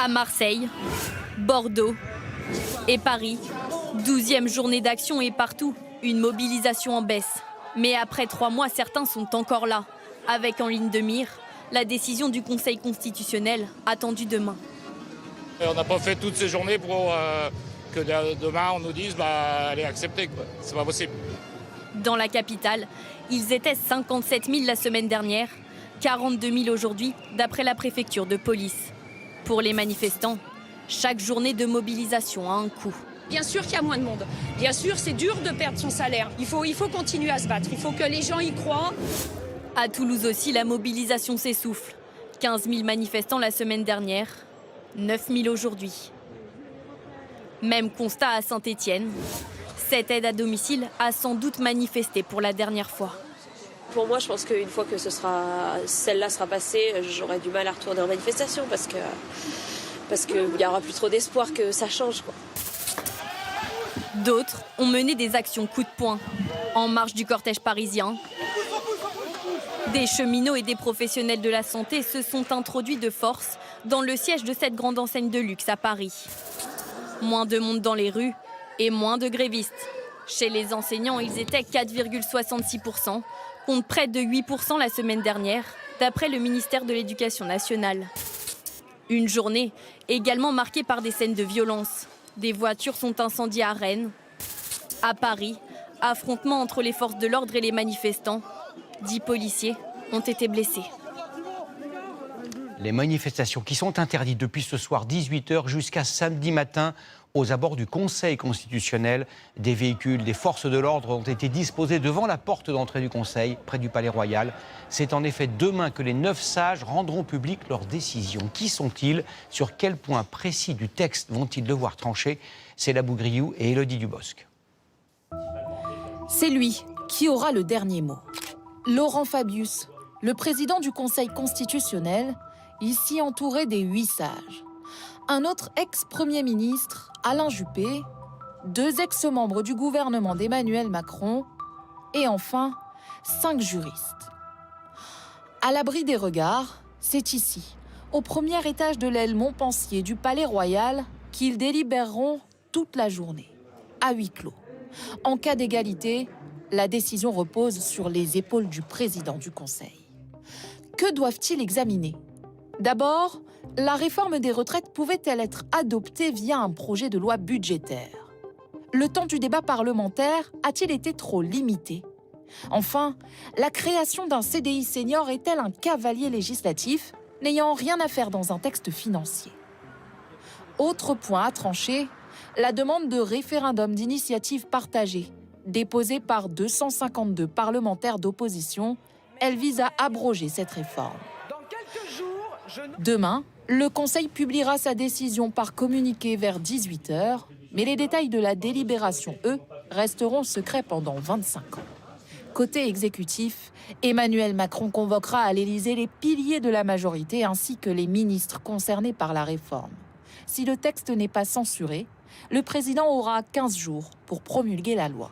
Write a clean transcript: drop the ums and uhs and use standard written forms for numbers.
À Marseille, Bordeaux et Paris, 12e journée d'action et partout, une mobilisation en baisse. Mais après 3 mois, certains sont encore là, avec en ligne de mire la décision du Conseil constitutionnel attendue demain. On n'a pas fait toutes ces journées pour que demain on nous dise elle est acceptée. C'est pas possible. Dans la capitale, ils étaient 57 000 la semaine dernière, 42 000 aujourd'hui, d'après la préfecture de police. Pour les manifestants, chaque journée de mobilisation a un coût. Bien sûr qu'il y a moins de monde. Bien sûr, c'est dur de perdre son salaire. Il faut continuer à se battre. Il faut que les gens y croient. À Toulouse aussi, la mobilisation s'essouffle. 15 000 manifestants la semaine dernière, 9 000 aujourd'hui. Même constat à Saint-Étienne. Cette aide à domicile a sans doute manifesté pour la dernière fois. Pour moi, je pense qu'une fois que celle-là sera passée, j'aurai du mal à retourner en manifestation parce qu'il n'y aura plus trop d'espoir que ça change, quoi. D'autres ont mené des actions coup de poing. En marge du cortège parisien, des cheminots et des professionnels de la santé se sont introduits de force dans le siège de cette grande enseigne de luxe à Paris. Moins de monde dans les rues et moins de grévistes. Chez les enseignants, ils étaient 4,66%, contre près de 8% la semaine dernière, d'après le ministère de l'Éducation nationale. Une journée également marquée par des scènes de violence. Des voitures sont incendiées à Rennes. À Paris, affrontement entre les forces de l'ordre et les manifestants. 10 policiers ont été blessés. Les manifestations qui sont interdites depuis ce soir 18h jusqu'à samedi matin aux abords du Conseil constitutionnel. Des véhicules des forces de l'ordre ont été disposés devant la porte d'entrée du Conseil, près du Palais Royal. C'est en effet demain que les 9 sages rendront public leurs décisions. Qui sont-ils? Sur quel point précis du texte vont-ils devoir trancher? C'est Labou Griou et Élodie Dubosc. C'est lui qui aura le dernier mot. Laurent Fabius, le président du Conseil constitutionnel, ici entouré des 8 sages. Un autre ex-premier ministre, Alain Juppé, 2 ex-membres du gouvernement d'Emmanuel Macron et enfin 5 juristes. À l'abri des regards, c'est ici, au premier étage de l'aile Montpensier du Palais Royal, qu'ils délibéreront toute la journée, à huis clos. En cas d'égalité, la décision repose sur les épaules du président du Conseil. Que doivent-ils examiner? D'abord, la réforme des retraites pouvait-elle être adoptée via un projet de loi budgétaire? Le temps du débat parlementaire a-t-il été trop limité? Enfin, la création d'un CDI senior est-elle un cavalier législatif n'ayant rien à faire dans un texte financier? Autre point à trancher, la demande de référendum d'initiative partagée, déposée par 252 parlementaires d'opposition, elle vise à abroger cette réforme. Demain, le Conseil publiera sa décision par communiqué vers 18h, mais les détails de la délibération, eux, resteront secrets pendant 25 ans. Côté exécutif, Emmanuel Macron convoquera à l'Élysée les piliers de la majorité ainsi que les ministres concernés par la réforme. Si le texte n'est pas censuré, le président aura 15 jours pour promulguer la loi.